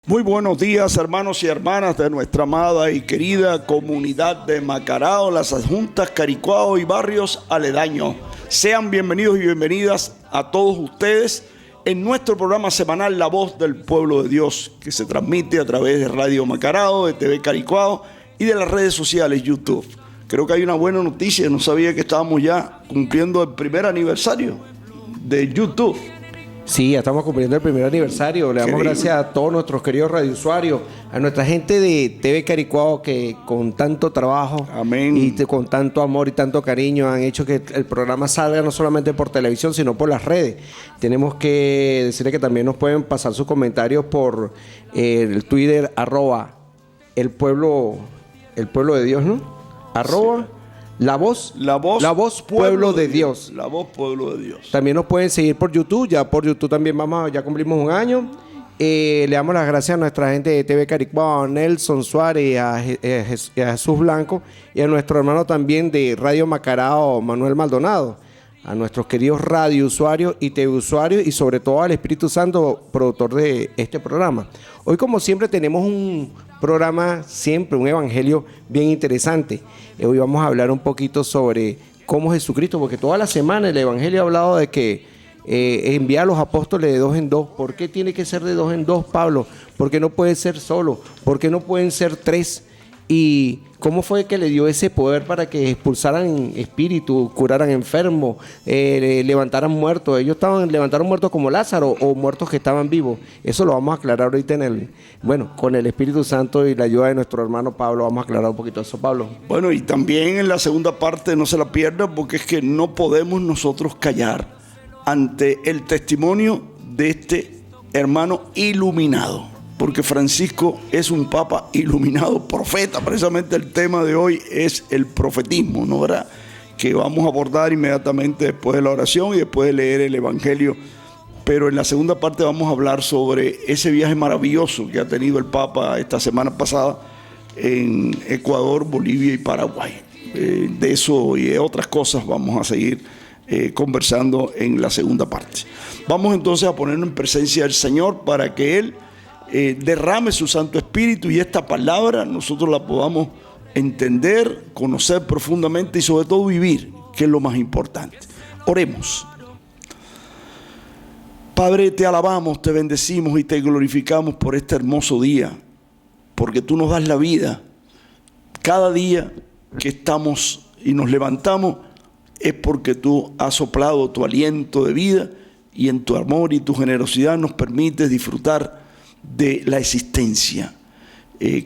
Muy buenos días, hermanos y hermanas de nuestra amada y querida comunidad de Macarao, las adjuntas Caricuao y barrios aledaños. Sean bienvenidos y bienvenidas a todos ustedes en nuestro programa semanal La Voz del Pueblo de Dios, que se transmite a través de Radio Macarao, de TV Caricuao y de las redes sociales YouTube. Creo que hay una buena noticia, no sabía que estábamos ya cumpliendo el primer aniversario de YouTube. Sí, ya estamos cumpliendo el primer aniversario. Le damos gracias a todos nuestros queridos radiousuarios, a nuestra gente de TV Caricuao que con tanto trabajo y con tanto amor y tanto cariño han hecho que el programa salga no solamente por televisión, sino por las redes. Tenemos que decirle que también nos pueden pasar sus comentarios por el Twitter, @el pueblo de Dios, ¿no? @ Sí. La voz Pueblo de Dios. La Voz Pueblo de Dios. También nos pueden seguir por YouTube. Ya por YouTube también ya cumplimos un año. Le damos las gracias a nuestra gente de TV Caricuao, a Nelson Suárez, a Jesús Blanco y a nuestro hermano también de Radio Macarao, Manuel Maldonado. A nuestros queridos radiousuarios y TV usuarios y sobre todo al Espíritu Santo, productor de este programa. Hoy, como siempre, tenemos un programa, un evangelio bien interesante. Hoy vamos a hablar un poquito sobre cómo Jesucristo, porque toda la semana el evangelio ha hablado de que envía a los apóstoles de 2 en 2. ¿Por qué tiene que ser de 2 en 2, Pablo? ¿Por qué no puede ser solo? ¿Por qué no pueden ser 3? ¿Y cómo fue que le dio ese poder para que expulsaran espíritus, curaran enfermos, levantaran muertos? Ellos levantaron muertos como Lázaro o muertos que estaban vivos. Eso lo vamos a aclarar ahorita con el Espíritu Santo y la ayuda de nuestro hermano Pablo. Vamos a aclarar un poquito eso, Pablo. Bueno, y también en la segunda parte no se la pierda, porque es que no podemos nosotros callar ante el testimonio de este hermano iluminado. Porque Francisco es un papa iluminado, profeta. Precisamente el tema de hoy es el profetismo, ¿no verdad? Que vamos a abordar inmediatamente después de la oración y después de leer el evangelio. Pero en la segunda parte vamos a hablar sobre ese viaje maravilloso que ha tenido el papa esta semana pasada en Ecuador, Bolivia y Paraguay. De eso y de otras cosas vamos a seguir conversando en la segunda parte. Vamos entonces a ponernos en presencia del Señor para que Él derrame su Santo Espíritu y esta palabra nosotros la podamos entender, conocer profundamente y sobre todo vivir, que es lo más importante. Oremos. Padre, te alabamos, te bendecimos y te glorificamos por este hermoso día, porque tú nos das la vida. Cada día que estamos y nos levantamos es porque tú has soplado tu aliento de vida y en tu amor y tu generosidad nos permites disfrutar de la existencia.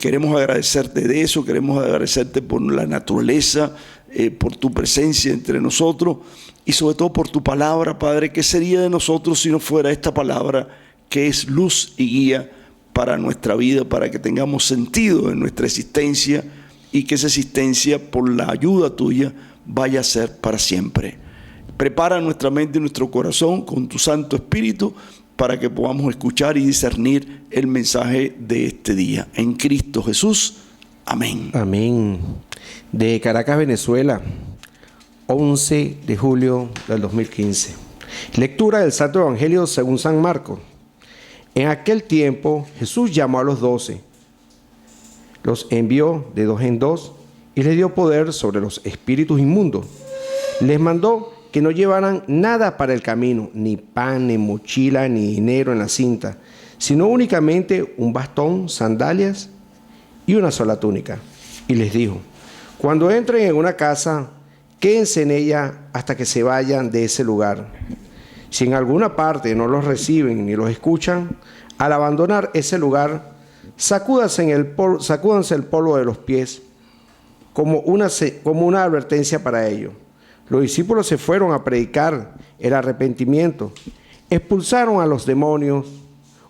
Queremos agradecerte de eso, queremos agradecerte por la naturaleza, por tu presencia entre nosotros y sobre todo por tu palabra, Padre. ¿Qué sería de nosotros si no fuera esta palabra que es luz y guía para nuestra vida, para que tengamos sentido en nuestra existencia y que esa existencia, por la ayuda tuya, vaya a ser para siempre? Prepara nuestra mente y nuestro corazón con tu Santo Espíritu para que podamos escuchar y discernir el mensaje de este día. En Cristo Jesús. Amén. Amén. De Caracas, Venezuela, 11 de julio del 2015. Lectura del Santo Evangelio según San Marcos. En aquel tiempo Jesús llamó a los 12, los envió de 2 en 2 y les dio poder sobre los espíritus inmundos. Les mandó que no llevaran nada para el camino, ni pan, ni mochila, ni dinero en la cinta, sino únicamente un bastón, sandalias y una sola túnica. Y les dijo: cuando entren en una casa, quédense en ella hasta que se vayan de ese lugar. Si en alguna parte no los reciben ni los escuchan, al abandonar ese lugar, sacúdanse el polvo de los pies como una advertencia para ellos. Los discípulos se fueron a predicar el arrepentimiento, expulsaron a los demonios,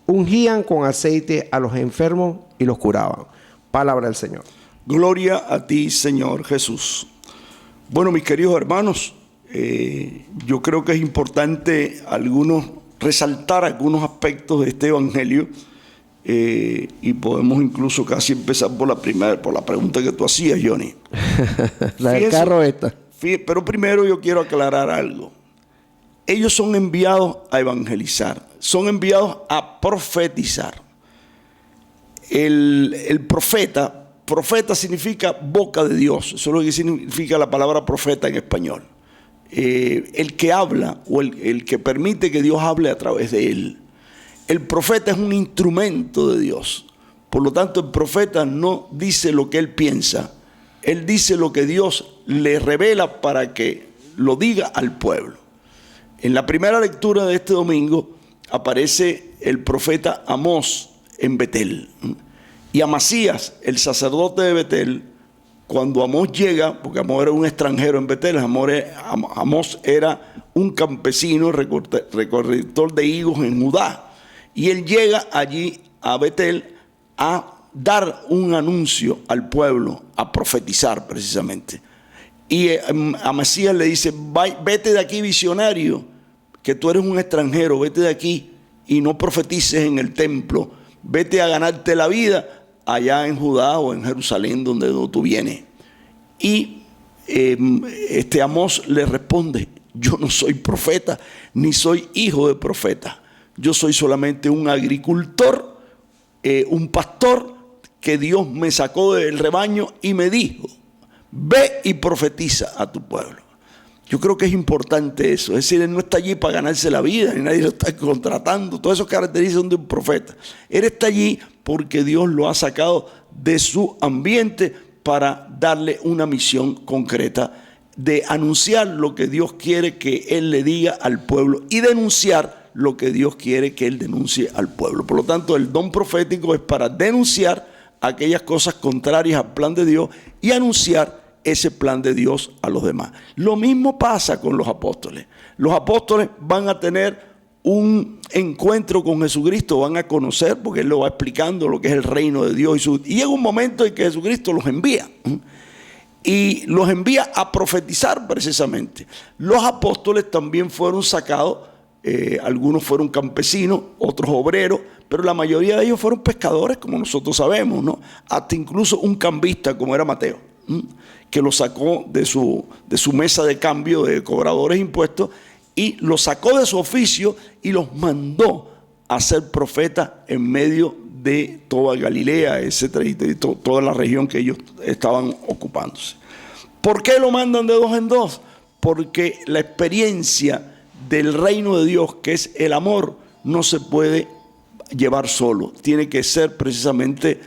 ungían con aceite a los enfermos y los curaban. Palabra del Señor. Gloria a ti, Señor Jesús. Bueno, mis queridos hermanos, yo creo que es importante resaltar algunos aspectos de este evangelio y podemos incluso casi empezar por la pregunta que tú hacías, Johnny. La del carro esta. Pero primero yo quiero aclarar algo. Ellos son enviados a evangelizar, son enviados a profetizar. el profeta significa boca de Dios. Eso es lo que significa la palabra profeta en español. El que habla o el que permite que Dios hable a través de él. El profeta es un instrumento de Dios. Por lo tanto, el profeta no dice lo que él piensa. Él dice lo que Dios le revela para que lo diga al pueblo. En la primera lectura de este domingo aparece el profeta Amós en Betel. Y Amasías, el sacerdote de Betel, cuando Amós llega, porque Amós era un extranjero en Betel, Amós era un campesino recolector de higos en Judá. Y él llega allí a Betel a dar un anuncio al pueblo, a profetizar precisamente. Y Amasías le dice: vete de aquí, visionario, que tú eres un extranjero, vete de aquí y no profetices en el templo, vete a ganarte la vida allá en Judá o en Jerusalén, donde tú vienes. Y Amós le responde: yo no soy profeta, ni soy hijo de profeta. Yo soy solamente un agricultor, un pastor que Dios me sacó del rebaño y me dijo: ve y profetiza a tu pueblo. Yo creo que es importante eso. Es decir, él no está allí para ganarse la vida, ni nadie lo está contratando. Todas esas características de un profeta. Él está allí porque Dios lo ha sacado de su ambiente para darle una misión concreta de anunciar lo que Dios quiere que él le diga al pueblo y denunciar lo que Dios quiere que él denuncie al pueblo. Por lo tanto, el don profético es para denunciar aquellas cosas contrarias al plan de Dios y anunciar ese plan de Dios a los demás. Lo mismo pasa con los apóstoles. Los apóstoles van a tener un encuentro con Jesucristo, van a conocer, porque Él lo va explicando lo que es el reino de Dios. Y llega un momento en que Jesucristo los envía. Y los envía a profetizar precisamente. Los apóstoles también fueron sacados, algunos fueron campesinos, otros obreros, pero la mayoría de ellos fueron pescadores, como nosotros sabemos, ¿no? Hasta incluso un cambista, como era Mateo, que lo sacó de su mesa de cambio de cobradores de impuestos y lo sacó de su oficio y los mandó a ser profetas en medio de toda Galilea, etcétera, y de toda la región que ellos estaban ocupándose. ¿Por qué lo mandan de dos en dos? Porque la experiencia del reino de Dios, que es el amor, no se puede llevar solo. Tiene que ser precisamente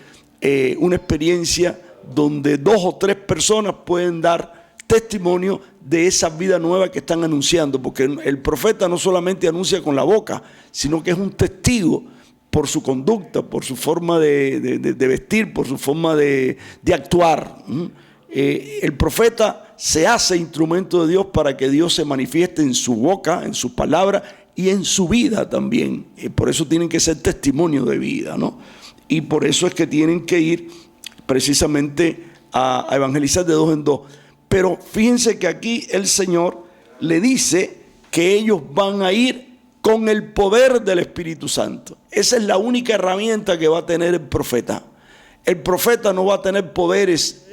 una experiencia donde 2 o 3 personas pueden dar testimonio de esa vida nueva que están anunciando, porque el profeta no solamente anuncia con la boca, sino que es un testigo por su conducta, por su forma de vestir, por su forma de actuar. El profeta se hace instrumento de Dios para que Dios se manifieste en su boca, en sus palabras y en su vida también. Por eso tienen que ser testimonio de vida, ¿no? Y por eso es que tienen que ir precisamente a evangelizar de dos en dos. Pero fíjense que aquí el Señor le dice que ellos van a ir con el poder del Espíritu Santo. Esa es la única herramienta que va a tener el profeta. El profeta no va a tener poderes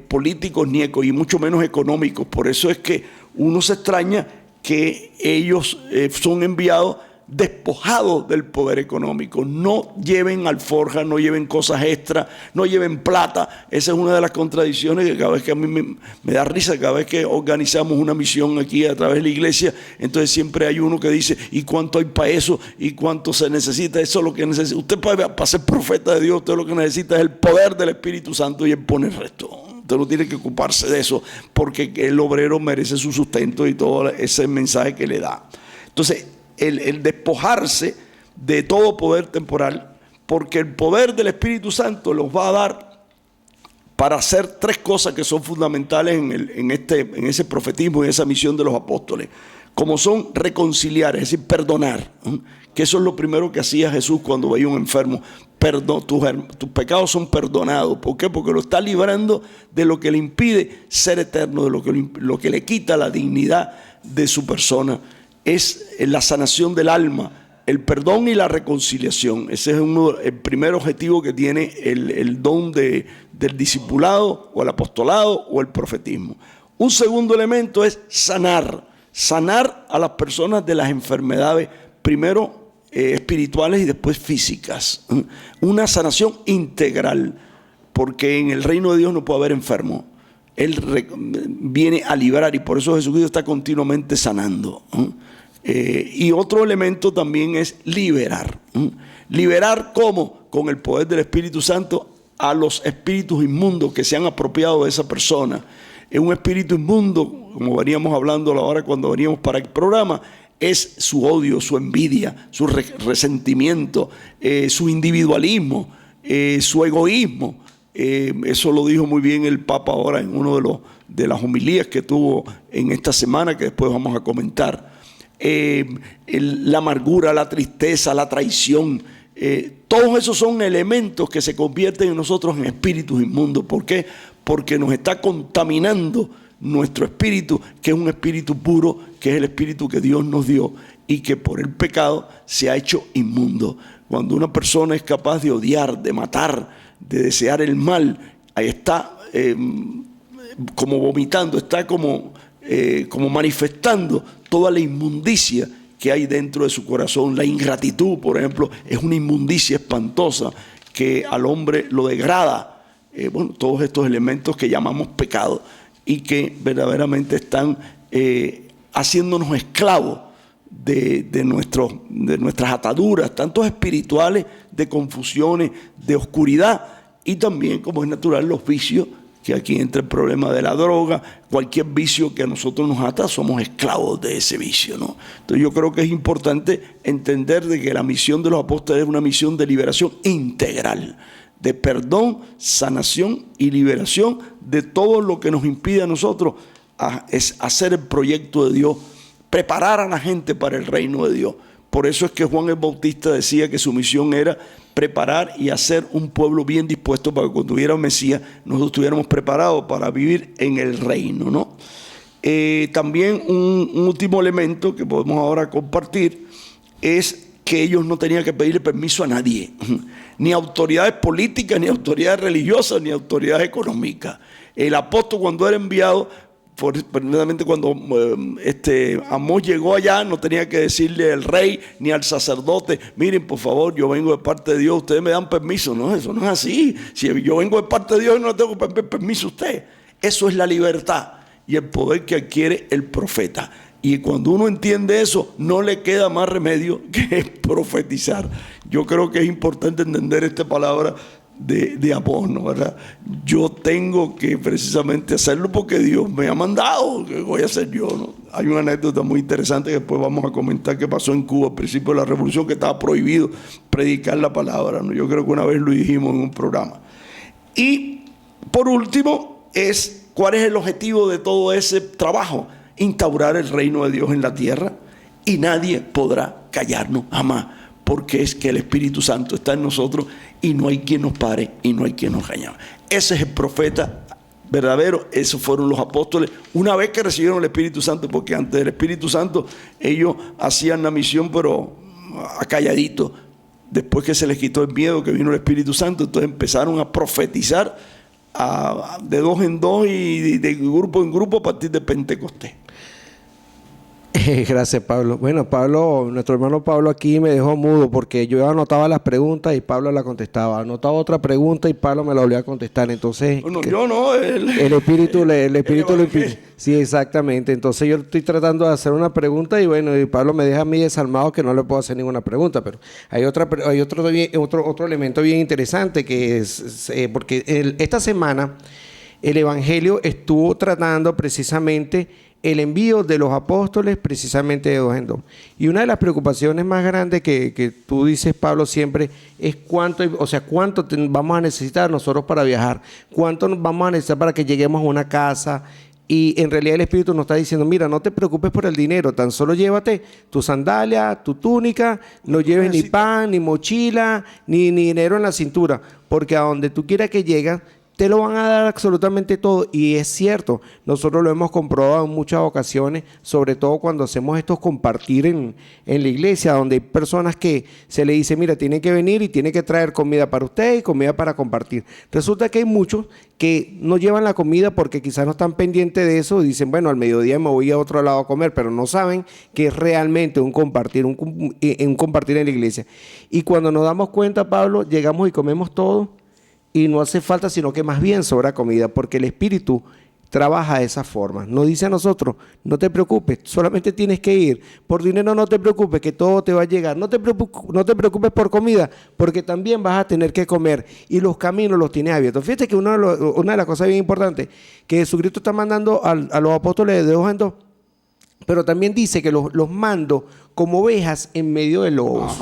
políticos y mucho menos económicos. Por eso es que uno se extraña que ellos son enviados despojados del poder económico. No lleven alforjas, no lleven cosas extras, no lleven plata. Esa es una de las contradicciones que cada vez que a mí me da risa, cada vez que organizamos una misión aquí a través de la iglesia, entonces siempre hay uno que dice: ¿y cuánto hay para eso? ¿Y cuánto se necesita? Eso es lo que necesita. Usted para ser profeta de Dios, usted lo que necesita es el poder del Espíritu Santo y Él pone el resto. Usted no tiene que ocuparse de eso, porque el obrero merece su sustento y todo ese mensaje que le da. Entonces, el despojarse de todo poder temporal, porque el poder del Espíritu Santo los va a dar para hacer 3 cosas que son fundamentales en ese profetismo y esa misión de los apóstoles, como son reconciliar, es decir, perdonar, que eso es lo primero que hacía Jesús cuando veía un enfermo. Tus pecados son perdonados. ¿Por qué? Porque lo está librando de lo que le impide ser eterno, de lo que le quita la dignidad de su persona. Es la sanación del alma, el perdón y la reconciliación. Ese es el primer objetivo que tiene el don del discipulado o el apostolado o el profetismo. Un segundo elemento es sanar a las personas de las enfermedades, primero espirituales y después físicas. Una sanación integral, porque en el reino de Dios no puede haber enfermo. Él viene a liberar, y por eso Jesucristo está continuamente sanando. Y otro elemento también es liberar. ¿Liberar cómo? Con el poder del Espíritu Santo a los espíritus inmundos que se han apropiado de esa persona. Un espíritu inmundo, como veníamos hablando ahora cuando veníamos para el programa, es su odio, su envidia, su resentimiento, su individualismo, su egoísmo. Eso lo dijo muy bien el Papa ahora en uno de las homilías que tuvo en esta semana, que después vamos a comentar. La amargura, la tristeza, la traición, todos esos son elementos que se convierten en nosotros en espíritus inmundos. ¿Por qué? Porque nos está contaminando nuestro espíritu, que es un espíritu puro, que es el espíritu que Dios nos dio y que por el pecado se ha hecho inmundo. Cuando una persona es capaz de odiar, de matar, de desear el mal, ahí está como vomitando, está como manifestando toda la inmundicia que hay dentro de su corazón. La ingratitud, por ejemplo, es una inmundicia espantosa que al hombre lo degrada. Todos estos elementos que llamamos pecado y que verdaderamente están haciéndonos esclavos de nuestras ataduras, tanto espirituales, de confusiones, de oscuridad, y también, como es natural, los vicios, que aquí entra el problema de la droga. Cualquier vicio que a nosotros nos ata, somos esclavos de ese vicio, ¿no? Entonces yo creo que es importante entender de que la misión de los apóstoles es una misión de liberación integral, de perdón, sanación y liberación de todo lo que nos impide a nosotros es hacer el proyecto de Dios, preparar a la gente para el reino de Dios. Por eso es que Juan el Bautista decía que su misión era preparar y hacer un pueblo bien dispuesto para que cuando hubiera un Mesías nosotros estuviéramos preparados para vivir en el reino, ¿no? También un último elemento que podemos ahora compartir es que ellos no tenían que pedirle permiso a nadie, ni autoridades políticas, ni autoridades religiosas, ni autoridades económicas. El apóstol, cuando era enviado, precisamente cuando Amós llegó allá, no tenía que decirle al rey ni al sacerdote: miren, por favor, yo vengo de parte de Dios, ustedes me dan permiso. No, eso no es así. Si yo vengo de parte de Dios, no le tengo que pedir permiso a usted. Eso es la libertad y el poder que adquiere el profeta. Y cuando uno entiende eso, no le queda más remedio que profetizar. Yo creo que es importante entender esta palabra de Amós, ¿no? ¿Verdad? Yo tengo que precisamente hacerlo porque Dios me ha mandado. ¿Qué voy a hacer yo, no? Hay una anécdota muy interesante que después vamos a comentar que pasó en Cuba al principio de la revolución, que estaba prohibido predicar la palabra, ¿no? Yo creo que una vez lo dijimos en un programa. Y por último, ¿cuál es el objetivo de todo ese trabajo? Instaurar el reino de Dios en la tierra, y nadie podrá callarnos jamás, porque es que el Espíritu Santo está en nosotros y no hay quien nos pare y no hay quien nos engañe. Ese es el profeta verdadero, esos fueron los apóstoles una vez que recibieron el Espíritu Santo, porque antes del Espíritu Santo ellos hacían la misión pero acalladito. Después que se les quitó el miedo, que vino el Espíritu Santo, entonces empezaron a profetizar de dos en dos y de grupo en grupo a partir de Pentecostés. Gracias, Pablo. Bueno, nuestro hermano Pablo aquí me dejó mudo porque yo anotaba las preguntas y Pablo la contestaba. Anotaba otra pregunta y Pablo me la volvía a contestar. Entonces, no, yo no. El Espíritu lo impide. Sí, exactamente. Entonces yo estoy tratando de hacer una pregunta y bueno, y Pablo me deja a mí desarmado que no le puedo hacer ninguna pregunta. Pero hay otro elemento bien interesante que es porque esta semana el Evangelio estuvo tratando precisamente el envío de los apóstoles precisamente de dos en dos. Y una de las preocupaciones más grandes que tú dices, Pablo, siempre es cuánto vamos a necesitar nosotros para viajar, cuánto vamos a necesitar para que lleguemos a una casa. Y en realidad el Espíritu nos está diciendo: mira, no te preocupes por el dinero, tan solo llévate tu sandalia, tu túnica, no lleves ni pan, ni mochila, ni dinero en la cintura, porque a donde tú quieras que llegues, te lo van a dar absolutamente todo. Y es cierto, nosotros lo hemos comprobado en muchas ocasiones, sobre todo cuando hacemos estos compartir en la iglesia, donde hay personas que se le dice, mira, tienen que venir y tienen que traer comida para usted y comida para compartir. Resulta que hay muchos que no llevan la comida porque quizás no están pendientes de eso, y dicen, bueno, al mediodía me voy a otro lado a comer, pero no saben que es realmente un compartir en la iglesia. Y cuando nos damos cuenta, Pablo, llegamos y comemos todo, y no hace falta, sino que más bien sobra comida, porque el Espíritu trabaja de esa forma. Nos dice a nosotros, no te preocupes, solamente tienes que ir. Por dinero no te preocupes, que todo te va a llegar. No te preocupes por comida, porque también vas a tener que comer. Y los caminos los tienes abiertos. Fíjate que una de las cosas bien importantes, que Jesucristo está mandando a los apóstoles de dos en dos, pero también dice que los mando como ovejas en medio de lobos.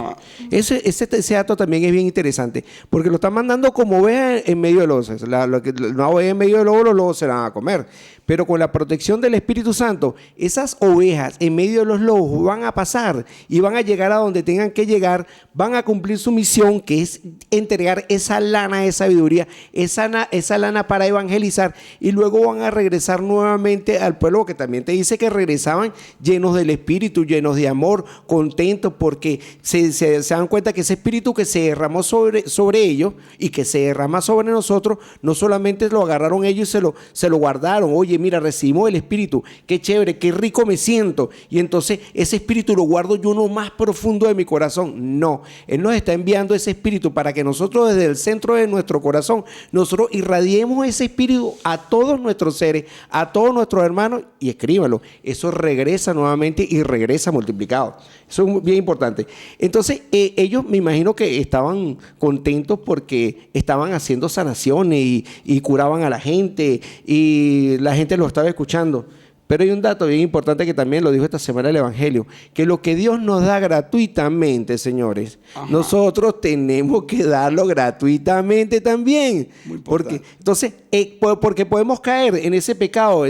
Ese dato también es bien interesante, porque lo están mandando como ovejas en medio de lobos. Una oveja en medio de lobos, los lobos se la van a comer. Pero con la protección del Espíritu Santo, esas ovejas en medio de los lobos van a pasar y van a llegar a donde tengan que llegar, van a cumplir su misión, que es entregar esa lana de sabiduría, esa lana para evangelizar, y luego van a regresar nuevamente al pueblo, que también te dice que regresaban llenos del Espíritu, llenos de amor, contentos, porque se dan cuenta que ese Espíritu que se derramó sobre ellos y que se derrama sobre nosotros, no solamente lo agarraron ellos y se lo guardaron. Oye, mira, recibimos el Espíritu, qué chévere, qué rico me siento, y entonces ese Espíritu lo guardo yo en lo más profundo de mi corazón. No, Él nos está enviando ese Espíritu para que nosotros desde el centro de nuestro corazón, nosotros irradiemos ese Espíritu a todos nuestros seres, a todos nuestros hermanos, y escríbalo. Eso regresa nuevamente y regresa multiplicado. Eso es bien importante. Entonces, ellos me imagino que estaban contentos porque estaban haciendo sanaciones y curaban a la gente, y la gente lo estaba escuchando. Pero hay un dato bien importante que también lo dijo esta semana el Evangelio, que lo que Dios nos da gratuitamente, señores, nosotros tenemos que darlo gratuitamente también. Porque podemos caer en ese pecado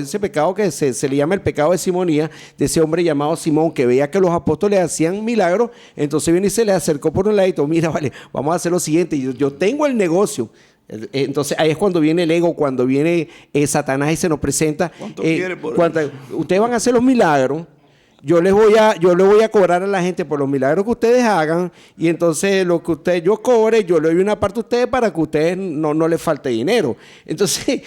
que se le llama el pecado de simonía, de ese hombre llamado Simón, que veía que los apóstoles hacían milagros, entonces viene y se le acercó por un ladito, mira, vale, vamos a hacer lo siguiente, yo tengo el negocio. Entonces ahí es cuando viene el ego, cuando viene Satanás y se nos presenta. ¿Cuánto quiere por ustedes van a hacer los milagros, yo les voy a cobrar a la gente por los milagros que ustedes hagan, y entonces lo que yo cobre, yo le doy una parte a ustedes para que a ustedes no les falte dinero. Entonces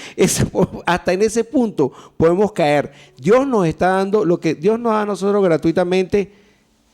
hasta en ese punto podemos caer. Dios nos está dando lo que Dios nos da a nosotros gratuitamente.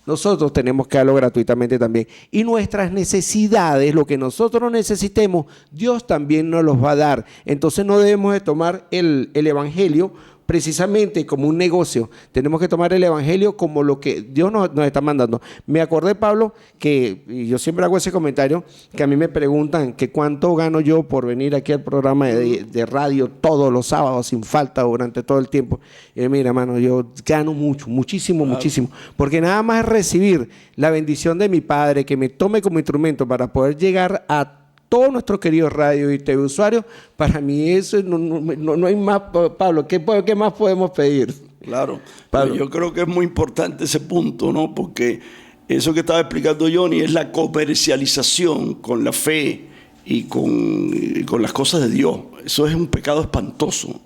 Nosotros tenemos que darlo gratuitamente también. Y nuestras necesidades, lo que nosotros necesitemos, Dios también nos los va a dar. Entonces no debemos de tomar el Evangelio precisamente como un negocio. Tenemos que tomar el Evangelio como lo que Dios nos está mandando. Me acordé, Pablo, y yo siempre hago ese comentario, que a mí me preguntan que cuánto gano yo por venir aquí al programa de radio todos los sábados sin falta durante todo el tiempo. Y mira, hermano, yo gano mucho, muchísimo, muchísimo, porque nada más recibir la bendición de mi Padre, que me tome como instrumento para poder llegar a todos nuestros queridos radio y TV usuarios, para mí eso no hay más, Pablo. ¿Qué más podemos pedir? Claro, Pablo. Yo creo que es muy importante ese punto, ¿no? Porque eso que estaba explicando Johnny es la comercialización con la fe y con las cosas de Dios. Eso es un pecado espantoso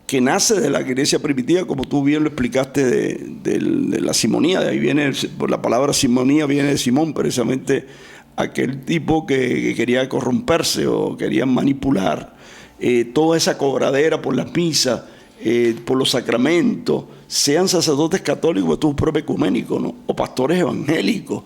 que nace de la iglesia primitiva, como tú bien lo explicaste, de la simonía. De ahí viene, por la palabra simonía viene de Simón, precisamente aquel tipo que quería corromperse o quería manipular. Toda esa cobradera por las misas, por los sacramentos, sean sacerdotes católicos de tu propio ecuménico, ¿no? O pastores evangélicos,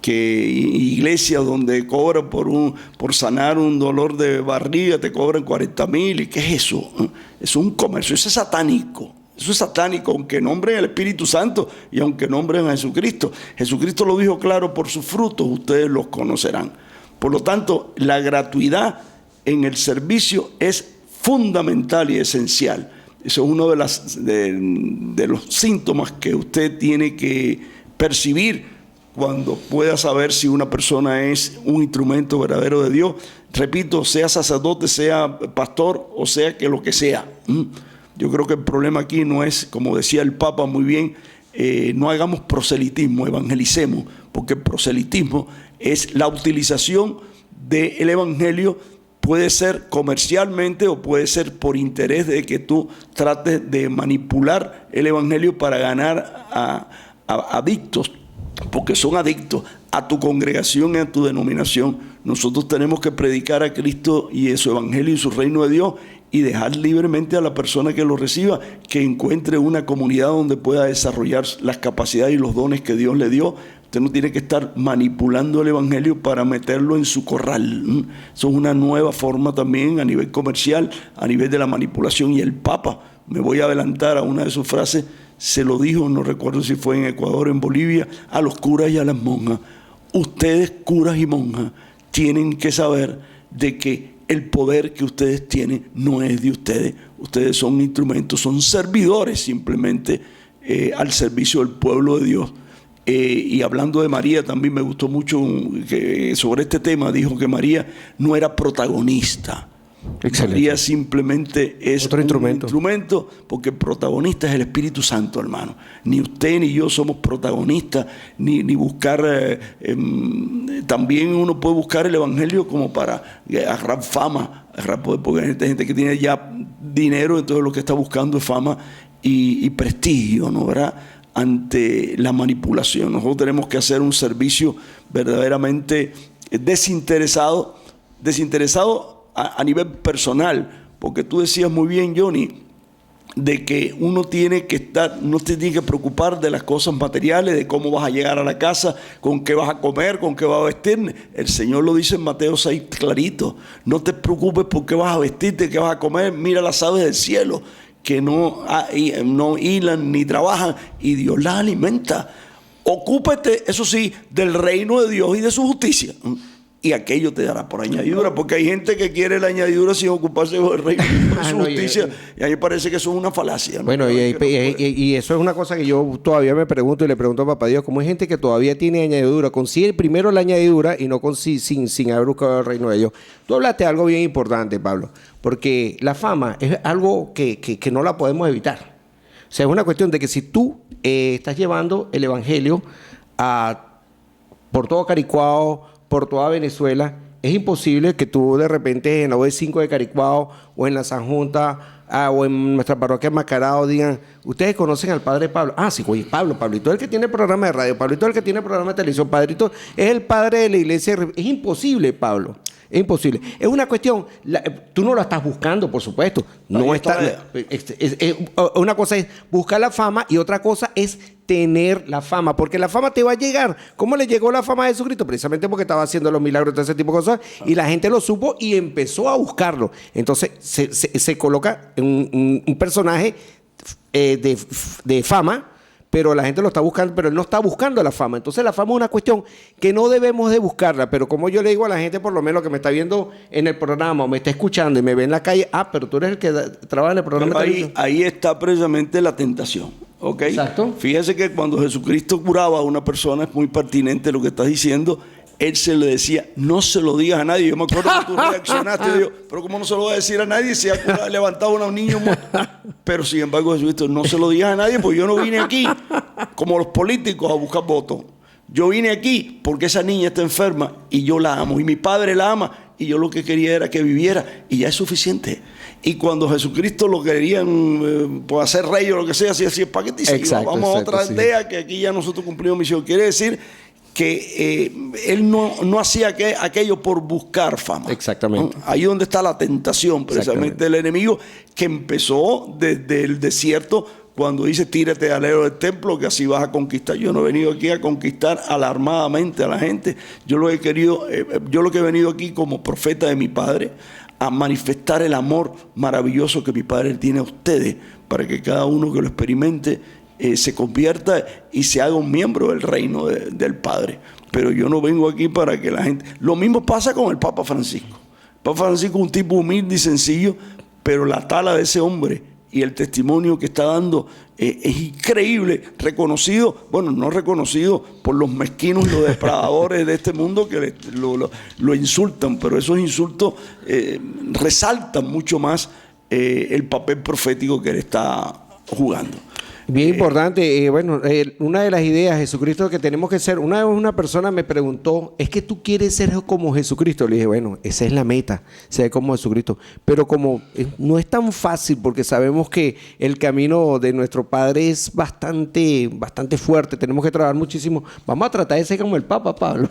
iglesias donde cobran por sanar un dolor de barriga, te cobran 40,000. ¿Y qué es eso? Es un comercio, eso es satánico. Eso es satánico, aunque nombren al Espíritu Santo y aunque nombren a Jesucristo. Jesucristo lo dijo claro: por sus frutos ustedes los conocerán. Por lo tanto, la gratuidad en el servicio es fundamental y esencial. Eso es uno de los síntomas que usted tiene que percibir cuando pueda saber si una persona es un instrumento verdadero de Dios. Repito, sea sacerdote, sea pastor o sea que lo que sea. Yo creo que el problema aquí no es, como decía el Papa muy bien, no hagamos proselitismo, evangelicemos, porque el proselitismo es la utilización del Evangelio puede ser comercialmente o puede ser por interés de que tú trates de manipular el evangelio para ganar a adictos, porque son adictos a tu congregación y a tu denominación. Nosotros tenemos que predicar a Cristo y su evangelio y su reino de Dios, y dejar libremente a la persona que lo reciba que encuentre una comunidad donde pueda desarrollar las capacidades y los dones que Dios le dio. Usted no tiene que estar manipulando el evangelio para meterlo en su corral. Eso es una nueva forma también a nivel comercial, a nivel de la manipulación. Y el Papa, me voy a adelantar a una de sus frases, se lo dijo, no recuerdo si fue en Ecuador o en Bolivia, a los curas y a las monjas: ustedes, curas y monjas, tienen que saber de que el poder que ustedes tienen no es de ustedes. Ustedes son instrumentos, son servidores simplemente al servicio del pueblo de Dios. Y hablando de María, también me gustó mucho que sobre este tema dijo que María no era protagonista. Excelente. María simplemente es otro instrumento, porque el protagonista es el Espíritu Santo, hermano. Ni usted ni yo somos protagonistas, ni buscar. También uno puede buscar el evangelio como para agarrar fama, agarrar poder, porque hay gente que tiene ya dinero, entonces lo que está buscando es fama y prestigio, ¿no? ¿Verdad? Ante la manipulación. Nosotros tenemos que hacer un servicio verdaderamente desinteresado a nivel personal, porque tú decías muy bien, Johnny, de que uno tiene que estar, no te tiene que preocupar de las cosas materiales, de cómo vas a llegar a la casa, con qué vas a comer, con qué vas a vestir. El Señor lo dice en Mateo 6 clarito: no te preocupes por qué vas a vestirte, qué vas a comer, mira las aves del cielo, que no hilan ni trabajan, y Dios las alimenta. Ocúpate, eso sí, del reino de Dios y de su justicia, y aquello te dará por añadidura, porque hay gente que quiere la añadidura sin ocuparse del reino de su justicia, y a mí me parece que eso es una falacia, ¿no? Bueno, y eso es una cosa que yo todavía me pregunto y le pregunto a Papá Dios: ¿cómo hay gente que todavía tiene añadidura? Consigue primero la añadidura y no sin haber buscado el reino de Dios. Tú hablaste de algo bien importante, Pablo, porque la fama es algo que no la podemos evitar. O sea, es una cuestión de que si tú estás llevando el evangelio por todo Caricuao, por toda Venezuela, es imposible que tú de repente en la OE5 de Caricuao o en la San Junta o en nuestra parroquia Macarao digan: ustedes conocen al padre Pablo. Ah, sí, oye, Pablito es el que tiene programa de radio, Pablito es el que tiene programa de televisión, Padrito es el padre de la iglesia. Es imposible, Pablo. Es imposible. Es una cuestión, tú no lo estás buscando, por supuesto. No está. Una cosa es buscar la fama y otra cosa es tener la fama, porque la fama te va a llegar. ¿Cómo le llegó la fama a Jesucristo? Precisamente porque estaba haciendo los milagros, todo ese tipo de cosas, y la gente lo supo y empezó a buscarlo. Entonces se coloca un personaje de fama, pero la gente lo está buscando, pero él no está buscando la fama. Entonces la fama es una cuestión que no debemos de buscarla, pero como yo le digo a la gente, por lo menos que me está viendo en el programa o me está escuchando y me ve en la calle: pero tú eres el que trabaja en el programa de televisión. Ahí está precisamente la tentación, ¿ok? Exacto. Fíjese que cuando Jesucristo curaba a una persona, es muy pertinente lo que estás diciendo. Él se le decía: no se lo digas a nadie. Yo me acuerdo que tú reaccionaste y digo: pero ¿cómo no se lo va a decir a nadie si ha levantado a un niño muerto? Pero sin embargo Jesucristo: no se lo digas a nadie, porque yo no vine aquí como los políticos a buscar votos. Yo vine aquí porque esa niña está enferma y yo la amo, y mi padre la ama, y yo lo que quería era que viviera, y ya es suficiente. Y cuando Jesucristo lo querían hacer rey o lo que sea, así ¿para qué te dice? Vamos a otra aldea, que aquí ya nosotros cumplimos misión. Quiere decir que él no hacía aquello por buscar fama. Exactamente. Ahí donde está la tentación precisamente del enemigo, que empezó desde el desierto, cuando dice: tírate al alero del templo, que así vas a conquistar. Yo no he venido aquí a conquistar alarmadamente a la gente. Yo lo que he venido aquí como profeta de mi Padre, a manifestar el amor maravilloso que mi Padre tiene a ustedes, para que cada uno que lo experimente se convierta y se haga un miembro del reino del Padre. Pero yo no vengo aquí para que la gente... Lo mismo pasa con el Papa Francisco. El Papa Francisco es un tipo humilde y sencillo, pero la tala de ese hombre y el testimonio que está dando es increíble, reconocido, bueno, no reconocido por los mezquinos, los depredadores de este mundo que lo insultan, pero esos insultos resaltan mucho más el papel profético que él está jugando. Bien importante. Una de las ideas, Jesucristo, que tenemos que ser. Una vez una persona me preguntó, ¿es que tú quieres ser como Jesucristo? Le dije, bueno, esa es la meta, ser como Jesucristo. Pero como no es tan fácil, porque sabemos que el camino de nuestro Padre es bastante fuerte. Tenemos que trabajar muchísimo. Vamos a tratar de ser como el Papa, Pablo.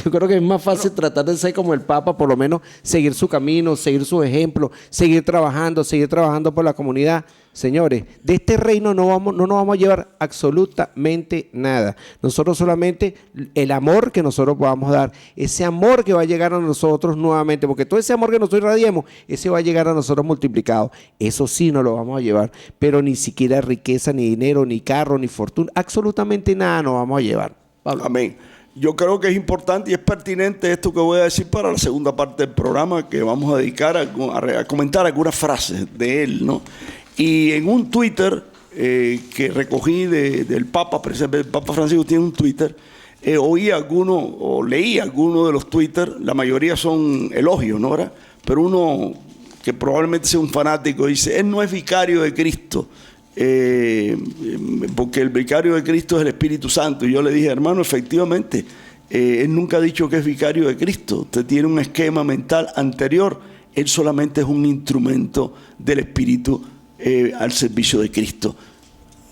Yo creo que es más fácil tratar de ser como el Papa, por lo menos seguir su camino, seguir su ejemplo, seguir trabajando por la comunidad. Señores, de este reino no nos vamos a llevar absolutamente nada. Nosotros solamente el amor que nosotros podamos dar, ese amor que va a llegar a nosotros nuevamente, porque todo ese amor que nosotros irradiemos, ese va a llegar a nosotros multiplicado. Eso sí nos lo vamos a llevar, pero ni siquiera riqueza, ni dinero, ni carro, ni fortuna, absolutamente nada nos vamos a llevar. Pablo. Amén. Yo creo que es importante y es pertinente esto que voy a decir para la segunda parte del programa, que vamos a dedicar a comentar algunas frases de él, ¿no? Y en un Twitter que recogí del Papa, el Papa Francisco tiene un Twitter, oí algunos o leí algunos de los Twitter, la mayoría son elogios, ¿no? ¿Verdad? Pero uno que probablemente sea un fanático dice, él no es vicario de Cristo, porque el vicario de Cristo es el Espíritu Santo. Y yo le dije, hermano, efectivamente, él nunca ha dicho que es vicario de Cristo, usted tiene un esquema mental anterior, él solamente es un instrumento del Espíritu al servicio de Cristo.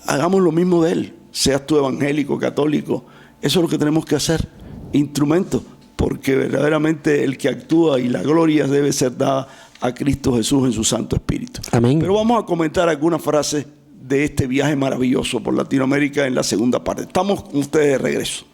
Hagamos lo mismo de él, seas tú evangélico, católico, eso es lo que tenemos que hacer, instrumento, porque verdaderamente el que actúa y la gloria debe ser dada a Cristo Jesús en su Santo Espíritu. Amén. Pero vamos a comentar algunas frases de este viaje maravilloso por Latinoamérica en la segunda parte. Estamos con ustedes de regreso.